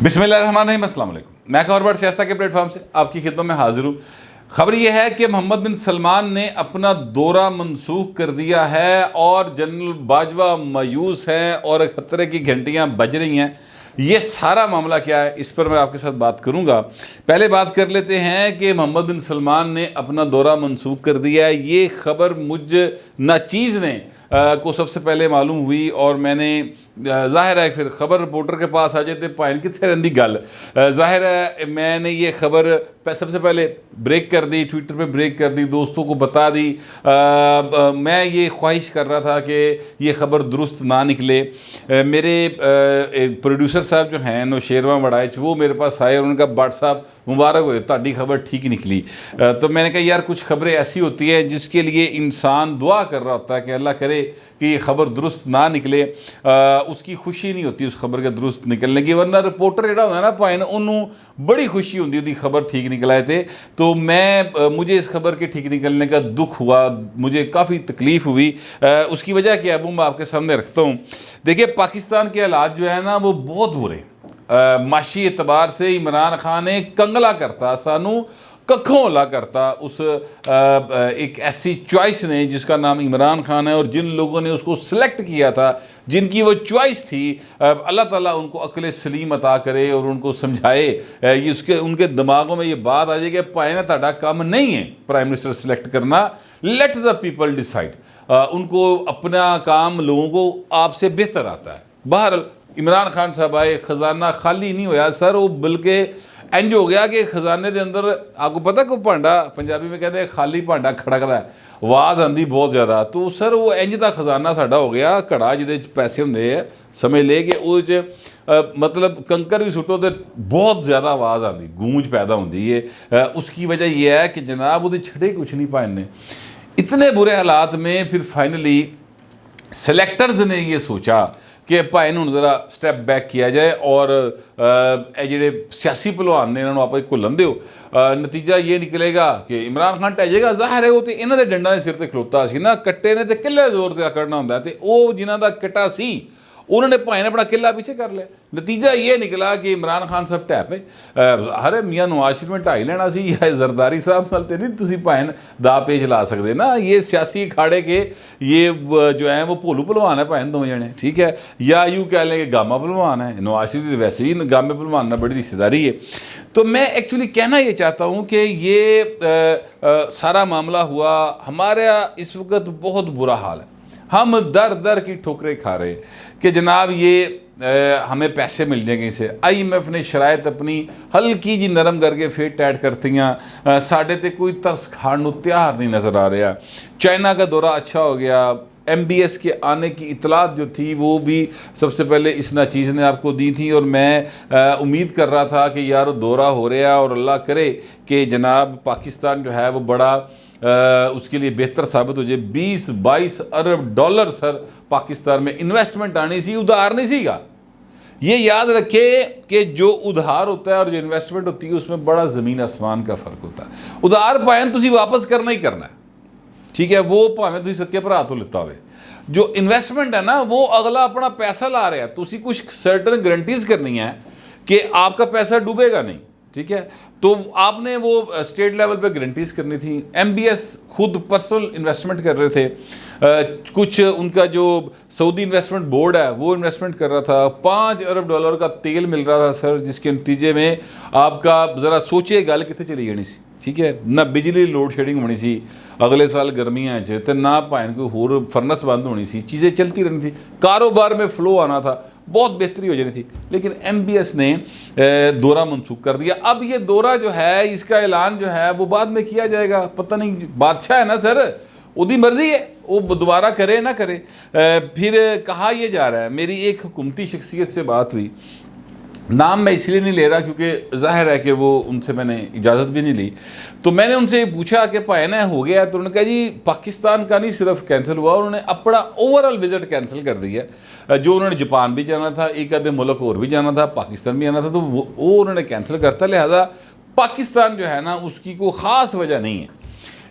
بسم اللہ الرحمن الرحیم، السلام علیکم۔ میں کوربٹ سیاستہ کے پلیٹ فارم سے آپ کی خدمت میں حاضر ہوں۔ خبر یہ ہے کہ محمد بن سلمان نے اپنا دورہ منسوخ کر دیا ہے اور جنرل باجوہ مایوس ہیں اور خطرے کی گھنٹیاں بج رہی ہیں۔ یہ سارا معاملہ کیا ہے، اس پر میں آپ کے ساتھ بات کروں گا۔ پہلے بات کر لیتے ہیں کہ محمد بن سلمان نے اپنا دورہ منسوخ کر دیا ہے۔ یہ خبر مجھ ناچیز نے کو سب سے پہلے معلوم ہوئی اور میں نے ظاہر ہے پھر خبر رپورٹر کے پاس آ جاتے پائن کتنے رہندی گل، ظاہر ہے میں نے یہ خبر سب سے پہلے بریک کر دی، ٹویٹر پہ بریک کر دی، دوستوں کو بتا دی۔ میں یہ خواہش کر رہا تھا کہ یہ خبر درست نہ نکلے۔ میرے پروڈیوسر صاحب جو ہیں نوشیروان وڑائچ، وہ میرے پاس آئے اور ان کا بٹ صاحب مبارک ہوئے، تہاڈی خبر ٹھیک نکلی۔ تو میں نے کہا یار کچھ خبریں ایسی ہوتی ہیں جس کے لیے انسان دعا کر رہا ہوتا ہے کہ اللہ کرے کہ یہ خبر درست نہ نکلے، اس کی خوشی نہیں ہوتی اس خبر کے درست نکلنے کی، ورنہ رپورٹر جڑا ہوتا ہے نا پائن انہوں بڑی خوشی ہوتی ہے خبر ٹھیک نکلائے تھے۔ تو مجھے اس خبر کے ٹھیک نکلنے کا دکھ ہوا، مجھے کافی تکلیف ہوئی۔ اس کی وجہ کیا ہے وہ میں آپ کے سامنے رکھتا ہوں۔ دیکھیے پاکستان کے حالات جو ہے نا وہ بہت برے، معاشی اعتبار سے عمران خان نے کنگلا کرتا سانو ککھوں لا کرتا اس ایک ایسی چوائس نے جس کا نام عمران خان ہے، اور جن لوگوں نے اس کو سلیکٹ کیا تھا، جن کی وہ چوائس تھی، اللہ تعالیٰ ان کو عقل سلیم عطا کرے اور ان کو سمجھائے، ان کے دماغوں میں یہ بات آ جائے کہ پائے نا تہاڈا کام نہیں ہے پرائم منسٹر سلیکٹ کرنا، لیٹ دا پیپل ڈیسائیڈ۔ ان کو اپنا کام لوگوں کو آپ سے بہتر آتا ہے۔ بہرحال عمران خان صاحب آئے، خزانہ خالی نہیں ہویا سر، وہ بلکہ انج ہو گیا کہ خزانے دے اندر آپ کو پتہ کو پانڈا پنجابی میں کہتے ہیں خالی پانڈا کھڑکدا ہے، آواز آندی بہت زیادہ، تو سر وہ انج دا خزانہ ساڈا ہو گیا کڑا جہدے پیسے ہوندے ہے، سمجھ لے کہ وہ مطلب کنکر بھی سٹو تو بہت زیادہ آواز آتی، گونج پیدا ہوتی ہے۔ اس کی وجہ یہ ہے کہ جناب وہ چھڑے کچھ نہیں پائے نے۔ اتنے برے حالات میں پھر فائنلی سلیکٹرز نے یہ سوچا کہ بھائی انہوں ذرا سٹیپ بیک کیا جائے اور جڑے سیاسی پہلوان نے انہوں آپ کھلن دیو۔ نتیجہ یہ نکلے گا کہ عمران خان ٹہ جائے گا، ظاہر ہے وہ تو انہوں نے ڈنڈا سر تے کھلوتا سی نا، کٹے نے تے قلعے زور تے کرنا ہوتا ہے، تے وہ جنہوں دا کٹا سی انہوں نے بھائی نے اپنا قلعہ پیچھے کر لیا۔ نتیجہ یہ نکلا کہ عمران خان صاحب ٹہ پہ ہر میاں نواز شریف میں ٹائی لینا سی، یا زرداری صاحب نال تے نہیں تسی بھائی دا پیش لا سکتے نا۔ یہ سیاسی کھاڑے کے یہ جو ہیں وہ بھولو پہلوان ہے بھائی دو جنے، ٹھیک ہے، یا یوں کہہ لیں کہ گاما پہلوان ہے۔ نواز شریف ویسے بھی گامے پہلوان نہ بڑی رشتہ داری ہے۔ تو میں ایکچولی کہنا یہ چاہتا ہوں کہ یہ سارا معاملہ ہوا، ہمارا اس وقت بہت برا حال ہے، ہم در در کی ٹھوکریں کھا رہے ہیں کہ جناب یہ ہمیں پیسے مل جائیں گے اسے۔ آئی ایم ایف نے شرائط اپنی ہلکی جی نرم کر کے پھر ٹائٹ کرتی ہیں، ساڑھے تے کوئی ترس کھان تیار نہیں نظر آ رہا۔ چائنا کا دورہ اچھا ہو گیا، ایم بی ایس کے آنے کی اطلاعات جو تھی وہ بھی سب سے پہلے اس ناچیز نے آپ کو دی تھی، اور میں امید کر رہا تھا کہ یار دورہ ہو رہا اور اللہ کرے کہ جناب پاکستان جو ہے وہ بڑا اس کے لیے بہتر ثابت ہو جائے۔ 20-22 ارب ڈالر سر پاکستان میں انویسٹمنٹ آنی سی، ادھار نہیں سی گا۔ یہ یاد رکھے کہ جو ادھار ہوتا ہے اور جو انویسٹمنٹ ہوتی ہے اس میں بڑا زمین آسمان کا فرق ہوتا ہے۔ ادھار پائیں تسی واپس کرنا ہی کرنا ہے، ٹھیک ہے، وہ پاویں تسی سکے پر ہاتھوں لیتا ہوئے۔ جو انویسٹمنٹ ہے نا وہ اگلا اپنا پیسہ لا رہا ہے، تسی کچھ سرٹن گارنٹیز کرنی ہے کہ آپ کا پیسہ ڈوبے گا نہیں، ٹھیک ہے۔ تو آپ نے وہ اسٹیٹ لیول پہ گارنٹیز کرنی تھی۔ ایم بی ایس خود پرسنل انویسٹمنٹ کر رہے تھے، کچھ ان کا جو سعودی انویسٹمنٹ بورڈ ہے وہ انویسٹمنٹ کر رہا تھا، 5 ارب ڈالر کا تیل مل رہا تھا سر، جس کے نتیجے میں آپ کا ذرا سوچے گل کتنے چلی جانی سی، ٹھیک ہے، نہ بجلی لوڈ شیڈنگ ہونی سی اگلے سال گرمیاں تے نہ پائن کوئی ہور فرنس بند ہونی سی، چیزیں چلتی رہنی تھی، کاروبار میں فلو آنا تھا، بہت بہتری ہو جانی تھی۔ لیکن ایم بی ایس نے دورہ منسوخ کر دیا۔ اب یہ دورہ جو ہے اس کا اعلان جو ہے وہ بعد میں کیا جائے گا، پتہ نہیں، بادشاہ ہے نا سر، وہی مرضی ہے وہ دوبارہ کرے نہ کرے۔ پھر کہا یہ جا رہا ہے، میری ایک حکومتی شخصیت سے بات ہوئی، نام میں اس لیے نہیں لے رہا کیونکہ ظاہر ہے کہ وہ ان سے میں نے اجازت بھی نہیں لی، تو میں نے ان سے پوچھا کہ بھائی نا ہو گیا، تو انہوں نے کہا جی پاکستان کا نہیں صرف کینسل ہوا، انہوں نے اپنا اوورآل وزٹ کینسل کر دیا، جو انہوں نے جاپان بھی جانا تھا، ایک آدھے ملک اور بھی جانا تھا، پاکستان بھی آنا تھا، تو وہ انہوں نے کینسل کرتا، لہذا پاکستان جو ہے نا اس کی کوئی خاص وجہ نہیں ہے۔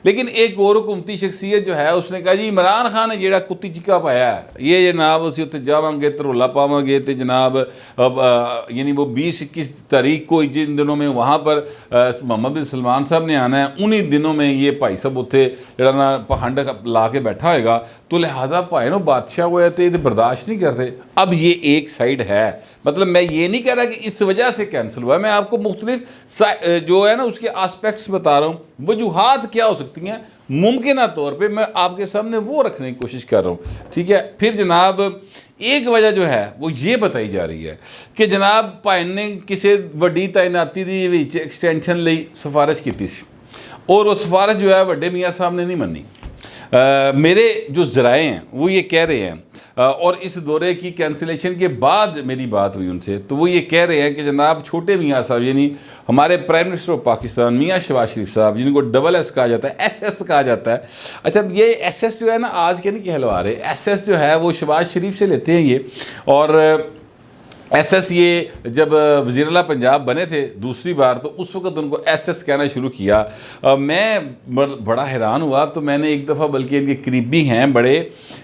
لیکن ایک اور حکومتی شخصیت جو ہے اس نے کہا جی عمران خان نے جیڑا کتی چکا پایا ہے یہ جناب اسی اتنے جاواں گے ترولا پاواں گے تو جناب یعنی وہ 20-21 تاریخ کو جن دنوں میں وہاں پر محمد بن سلمان صاحب نے آنا ہے انہی دنوں میں یہ بھائی صاحب اتنے جڑا نا پہنڈ لا کے بیٹھا ہوئے گا تو لہٰذا بھائی نو بادشاہ ہوئے تھے یہ برداشت نہیں کرتے. اب یہ ایک سائڈ ہے, مطلب میں یہ نہیں کہہ رہا کہ اس وجہ سے کینسل ہوا ہے, میں آپ کو مختلف جو ہے نا اس کے آسپیکٹس بتا رہا ہوں, وجوہات کیا ہو سکتی ہیں ممکنہ طور پہ میں آپ کے سامنے وہ رکھنے کی کوشش کر رہا ہوں. ٹھیک ہے, پھر جناب ایک وجہ جو ہے وہ یہ بتائی جا رہی ہے کہ جناب بھائی نے کسی وڈی تعیناتی دی وچ ایکسٹینشن لئی سفارش کی تھی اور وہ سفارش جو ہے وڈے میاں صاحب نے نہیں منی. میرے جو ذرائع ہیں وہ یہ کہہ رہے ہیں اور اس دورے کی کینسلیشن کے بعد میری بات ہوئی ان سے تو وہ یہ کہہ رہے ہیں کہ جناب چھوٹے میاں صاحب یعنی ہمارے پرائم منسٹر آف پاکستان میاں شہباز شریف صاحب جن کو ڈبل ایس کہا جاتا ہے, ایس ایس کہا جاتا ہے. اچھا یہ ایس ایس جو ہے نا آج کے نہیں کہلوا رہے, ایس ایس جو ہے وہ شہباز شریف سے لیتے ہیں یہ. اور ایس ایس یہ جب وزیر اعلیٰ پنجاب بنے تھے دوسری بار تو اس وقت ان کو ایس ایس کہنا شروع کیا. میں بڑا حیران ہوا تو میں نے ایک دفعہ بلکہ ان کے قریبی ہیں بڑے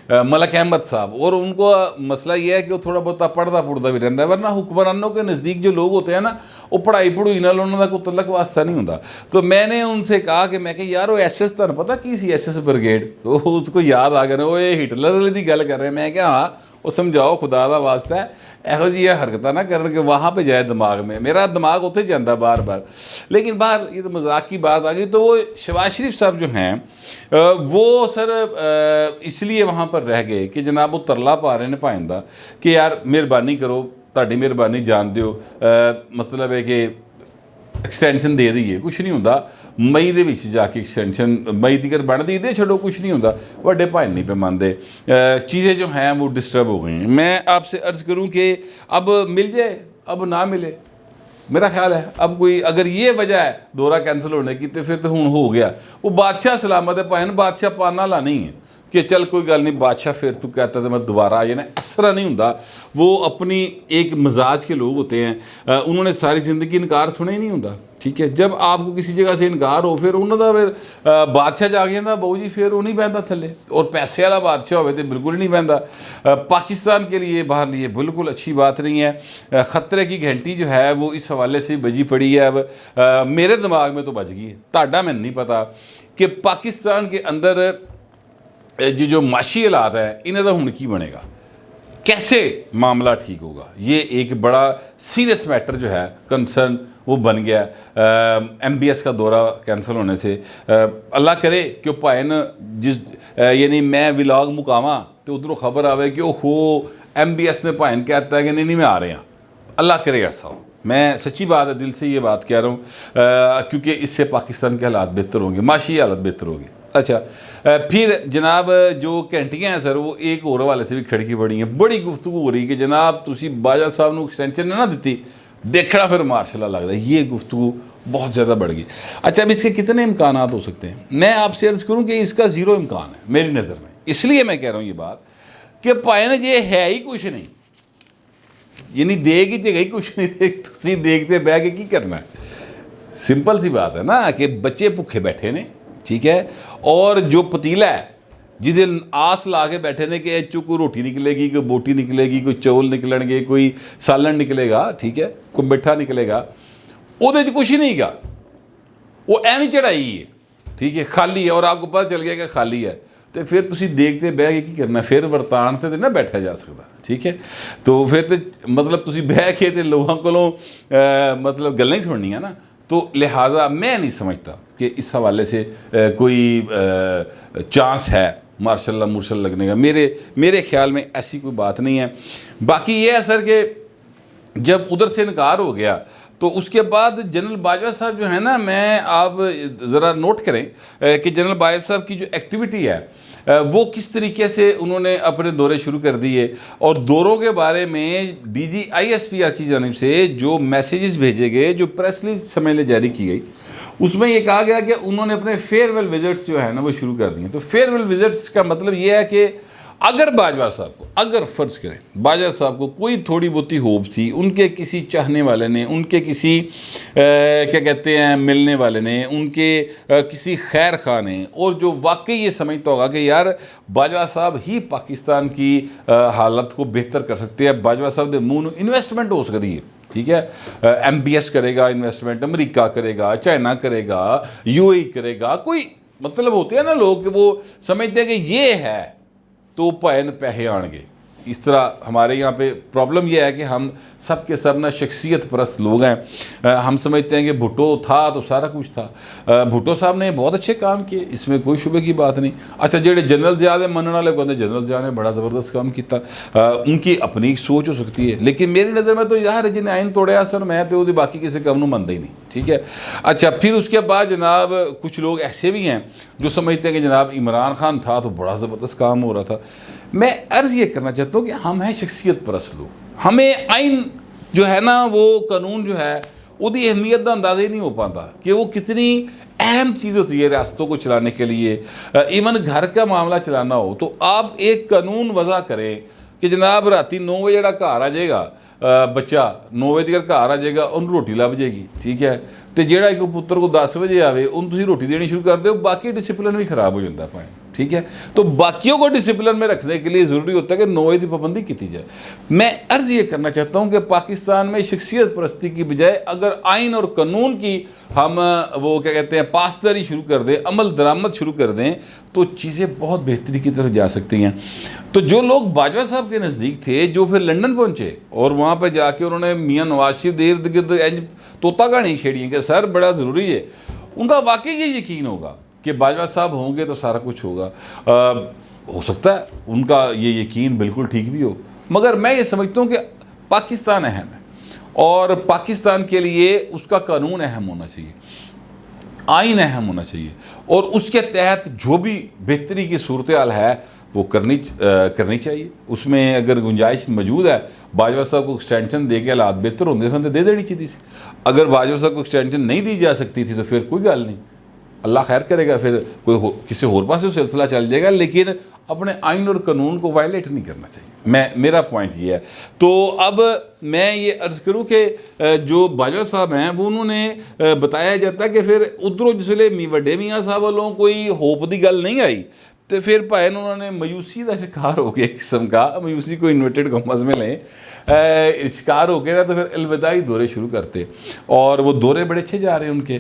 ملک احمد صاحب, اور ان کو مسئلہ یہ ہے کہ وہ تھوڑا بہت پڑھتا بھی رہتا ہے, ورنہ حکمرانوں کے نزدیک جو لوگ ہوتے ہیں نا وہ پڑھائی نال انہوں کا کوئی تعلق واسطہ نہیں ہوتا. تو میں نے ان سے کہا کہ میں کہ یار وہ ایس ایس تمہیں پتہ کی سی ایس ایس بریگیڈ, تو اس کو یاد آ گیا وہ یہ ہٹلر والی دی گل کر رہے ہیں. میں کہ ہاں وہ سمجھاؤ خدا دا واسطہ ہے ایہو جی حرکتیں نہ کرن کہ وہاں پہ جائے دماغ میں, میرا دماغ اتنے جاندہ بار بار. لیکن باہر یہ تو مذاق کی بات آ گئی. تو وہ شہباز شریف صاحب جو ہیں وہ سر اس لیے وہاں پر رہ گئے کہ جناب وہ ترلا پا رہے ہیں پائندہ کہ یار مہربانی کرو تہاڈی مہربانی جان دیو, مطلب ہے کہ ایکسٹینشن دے دیئے کچھ نہیں ہوتا مئی دے وچ جا کے ایکسٹینشن مئی دیگر بن دی دے چھڑو کچھ نہیں ہوتا. وڈے بھائی نہیں پہ ماندے, چیزیں جو ہیں وہ ڈسٹرب ہو گئی ہیں. میں آپ سے عرض کروں کہ اب مل جائے اب نہ ملے, میرا خیال ہے اب کوئی اگر یہ وجہ ہے دورہ کینسل ہونے کی تو پھر تو ہوں ہو گیا. وہ بادشاہ سلامت ہے بھائی, بادشاہ پانا لا نہیں ہے کہ چل کوئی گل نہیں بادشاہ پھر تو کہتا ہے میں دوبارہ آ جانا, اس طرح نہیں ہوتا. وہ اپنی ایک مزاج کے لوگ ہوتے ہیں, انہوں نے ساری زندگی انکار سنے ہی نہیں ہوتا. ٹھیک ہے, جب آپ کو کسی جگہ سے انکار ہو پھر انہوں دا پھر بادشاہ جا گیا بہو جی پھر وہ نہیں بہنتا تھلے, اور پیسے والا بادشاہ ہوئے تو بالکل ہی نہیں بہنتا. پاکستان کے لیے باہر لیے بالکل اچھی بات نہیں ہے. خطرے کی گھنٹی جو ہے وہ اس حوالے سے بجی پڑی ہے. اب میرے دماغ میں تو بج گئی ہے, تاڈا میں نہیں پتا کہ پاکستان کے اندر جو معاشی حالات ہے انہیں تو ہن کی بنے گا, کیسے معاملہ ٹھیک ہوگا. یہ ایک بڑا سیریس میٹر جو ہے کنسرن وہ بن گیا ایم بی ایس کا دورہ کینسل ہونے سے. اللہ کرے کہ پائن جس یعنی میں ولاگ مقامہ تو ادھروں خبر آوے کہ وہ ایم بی ایس نے پائن کہتا ہے کہ نہیں میں آ رہے ہیں. اللہ کرے ایسا ہو, میں سچی بات ہے دل سے یہ بات کہہ رہا ہوں کیونکہ اس سے پاکستان کے حالات بہتر ہوں گے, معاشی حالت بہتر ہوگی. اچھا پھر جناب جو کینٹیاں ہیں سر وہ ایک اور والے سے بھی کھڑکی پڑی ہیں, بڑی گفتگو ہو رہی کہ جناب تسی باجوہ صاحب نے ایکسٹینشن نہ دیتی دیکھنا پھر مارشاء اللہ لگتا ہے. یہ گفتگو بہت زیادہ بڑھ گئی. اچھا اب اس کے کتنے امکانات ہو سکتے ہیں, میں آپ سے عرض کروں کہ اس کا 0 امکان ہے میری نظر میں. اس لیے میں کہہ رہا ہوں یہ بات کہ پائے نا یہ ہے ہی کچھ نہیں, یعنی دے گی جگہ ہی کچھ نہیں, تسی دیکھتے بہ کے کی کرنا ہے. سمپل سی بات ہے نا کہ بچے بھوکے بیٹھے نے, ٹھیک ہے, اور جو پتیلہ ہے جدے آس لا کے بیٹھے نے کہ کوئی روٹی نکلے گی, کوئی بوٹی نکلے گی, کوئی چول نکلیں گے, کوئی سالن نکلے گا, ٹھیک ہے, کوئی میٹھا نکلے گا, وہ کچھ ہی نہیں گا, وہ ایویں چڑھائی ہے, ٹھیک ہے, خالی ہے, اور آپ کو پتہ چل گیا کہ خالی ہے. تو پھر تسی دیکھتے بہ کے کی کرنا, پھر ورتان سے نہ بیٹھا جا سکتا, ٹھیک ہے. تو پھر تو مطلب تسی بہ کے تے لوگوں کو مطلب گلیں سننی ہے نا. تو لہٰذا میں نہیں سمجھتا کہ اس حوالے سے کوئی چانس ہے مارشاء اللہ مرشل لگنے کا. میرے خیال میں ایسی کوئی بات نہیں ہے. باقی یہ ہے سر کہ جب ادھر سے انکار ہو گیا تو اس کے بعد جنرل باجوہ صاحب جو ہے نا, میں آپ ذرا نوٹ کریں کہ جنرل باجوہ صاحب کی جو ایکٹیویٹی ہے وہ کس طریقے سے انہوں نے اپنے دورے شروع کر دیے, اور دوروں کے بارے میں D G I S P R کی جانب سے جو میسیجز بھیجے گئے, جو پریس ریلیز سمجھ لے جاری کی گئی, اس میں یہ کہا گیا کہ انہوں نے اپنے فیئر ویل وزٹس جو ہے نا وہ شروع کر دیے. تو فیئر ویل وزٹس کا مطلب یہ ہے کہ اگر باجوہ صاحب کو، اگر فرض کریں باجوہ صاحب کو کوئی تھوڑی بہتی ہوپ تھی، ان کے کسی چاہنے والے نے، ان کے کسی کیا کہتے ہیں ملنے والے نے، ان کے کسی خیر خواہ نے، اور جو واقعی یہ سمجھتا ہوگا کہ یار باجوہ صاحب ہی پاکستان کی حالت کو بہتر کر سکتے ہیں، باجوہ صاحب دے منہ انویسٹمنٹ ہو سکتی ہے، ٹھیک ہے، ایم بی ایس کرے گا انویسٹمنٹ، امریکہ کرے گا، چائنا کرے گا، یو اے کرے گا، کوئی مطلب ہوتے ہیں نا لوگ کہ وہ سمجھتے ہیں کہ یہ ہے تو پائن پیسے آن گے. اس طرح ہمارے یہاں پہ پرابلم یہ ہے کہ ہم سب کے سب نا شخصیت پرست لوگ ہیں. ہم سمجھتے ہیں کہ بھٹو تھا تو سارا کچھ تھا. بھٹو صاحب نے بہت اچھے کام کیے، اس میں کوئی شبہ کی بات نہیں. اچھا جڑے جنرل ضیاء دے منن والے کہتے ہیں جنرل ضیاء نے بڑا زبردست کام کیتا، ان کی اپنی سوچ ہو سکتی ہے، لیکن میری نظر میں تو یار جن آئین توڑیا سر میں تو باقی کسی کام نو منتا ہی نہیں، ٹھیک ہے. اچھا پھر اس کے بعد جناب کچھ لوگ ایسے بھی ہیں جو سمجھتے ہیں کہ جناب عمران خان تھا تو بڑا زبردست کام ہو رہا تھا. میں عرض یہ کرنا چاہتا ہوں کہ ہم ہیں شخصیت پرست لوگ، ہمیں آئین جو ہے نا وہ قانون جو ہے وہ دی اہمیت کا اندازہ ہی نہیں ہو پاتا کہ وہ کتنی اہم چیز ہوتی ہے ریاستوں کو چلانے کے لیے. ایون گھر کا معاملہ چلانا ہو تو آپ ایک قانون وضع کریں کہ جناب راتی 9 بجے جڑا گھر آ جائے گا بچہ 9 بجے تک گھر آ جائے گا انہوں روٹی لب جائے گی، ٹھیک ہے. تو جہاں ایک پتر کو 10 بجے آئے انہوں تسی روٹی دینی شروع کر دو، باقی ڈسپلن بھی خراب ہو جاتا ہے پائیں، ٹھیک ہے. تو باقیوں کو ڈسپلن میں رکھنے کے لیے ضروری ہوتا ہے کہ 9 بجے کی پابندی کی جائے. میں عرض یہ کرنا چاہتا ہوں کہ پاکستان میں شخصیت پرستی کی بجائے اگر آئین اور قانون کی ہم وہ کیا کہتے ہیں پاسداری شروع کر دیں، عمل درآمد شروع کر دیں تو چیزیں بہت بہتری کی طرف جا سکتی ہیں. تو جو لوگ باجوہ صاحب کے نزدیک تھے جو پھر لنڈن پہنچے اور وہاں پہ جا کے انہوں نے میاں نواز شریف دے ارد گرد طوطا کہانی چھیڑی ہیں کہ سر بڑا ضروری ہے، ان کا واقعی یہ یقین ہوگا کہ باجوہ صاحب ہوں گے تو سارا کچھ ہوگا. ہو سکتا ہے ان کا یہ یقین بالکل ٹھیک بھی ہو، مگر میں یہ سمجھتا ہوں کہ پاکستان اہم ہے اور پاکستان کے لیے اس کا قانون اہم ہونا چاہیے، آئین اہم ہونا چاہیے، اور اس کے تحت جو بھی بہتری کی صورتحال ہے وہ کرنی چاہیے. اس میں اگر گنجائش موجود ہے باجوہ صاحب کو ایکسٹینشن دے کے حالات بہتر ہوندے تھے دے دینی چاہیے تھی. اگر باجوہ صاحب کو ایکسٹینشن نہیں دی جا سکتی تھی تو پھر کوئی گل نہیں، اللہ خیر کرے گا، پھر کوئی کسی اور پاس سلسلہ چل جائے گا، لیکن اپنے آئین اور قانون کو وائلیٹ نہیں کرنا چاہیے. میرا پوائنٹ یہ ہے. تو اب میں یہ عرض کروں کہ جو باجوہ صاحب ہیں وہ انہوں نے بتایا جاتا ہے کہ پھر ادھروں جسے وڈے میاں صاحب والوں کوئی ہوپ دی گل نہیں آئی تو پھر بھائی انہوں نے مایوسی کا شکار ہو کے ایک قسم کا مایوسی کو انورٹڈ کامز میں لیں شکار ہو کے نا تو پھر الوداعی دورے شروع کرتے، اور وہ دورے بڑے اچھے جا رہے ہیں ان کے.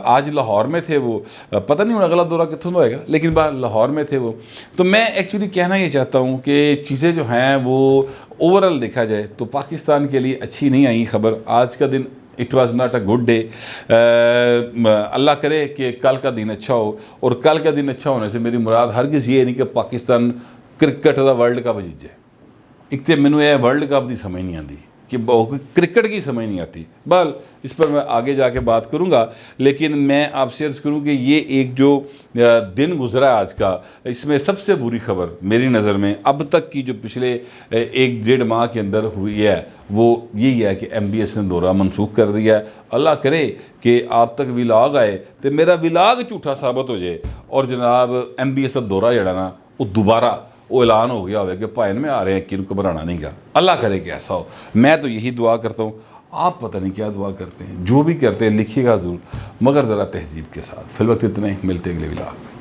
آج لاہور میں تھے وہ، پتہ نہیں اگلا دورہ کتوں ہوئے گا، لیکن لاہور میں تھے وہ. تو میں ایکچولی کہنا یہ چاہتا ہوں کہ چیزیں جو ہیں وہ اوورال دیکھا جائے تو پاکستان کے لیے اچھی نہیں آئی خبر. آج کا دن it was not a good day. اللہ کرے کہ کل کا دن اچھا ہو، اور کل کا دن اچھا ہونے سے میری مراد ہرگز یہ نہیں کہ Pakistan cricket the world cup جیت جائے. ایک تو مینوں یہ ورلڈ کپ دی سمجھ نہیں آتی کہ کرکٹ کی سمجھ نہیں آتی. بہرحال اس پر میں آگے جا کے بات کروں گا، لیکن میں آپ سے عرض کروں کہ یہ ایک جو دن گزرا ہے آج کا، اس میں سب سے بری خبر میری نظر میں اب تک کی جو پچھلے 1-1.5 ماہ کے اندر ہوئی ہے وہ یہی ہے کہ ایم بی ایس نے دورہ منسوخ کر دیا ہے. اللہ کرے کہ آپ تک ولاگ آئے تو میرا ولاگ جھوٹا ثابت ہو جائے اور جناب ایم بی ایس کا دورہ جڑا نا وہ دوبارہ وہ اعلان ہو گیا ہوئے کہ پائن میں آ رہے ہیں کہ ان کو بنانا نہیں گا. اللہ کرے کہ ایسا ہو. میں تو یہی دعا کرتا ہوں، آپ پتہ نہیں کیا دعا کرتے ہیں، جو بھی کرتے ہیں لکھیے گا ضرور، مگر ذرا تہذیب کے ساتھ. فی الوقت اتنے، ملتے اگلے ولاگ.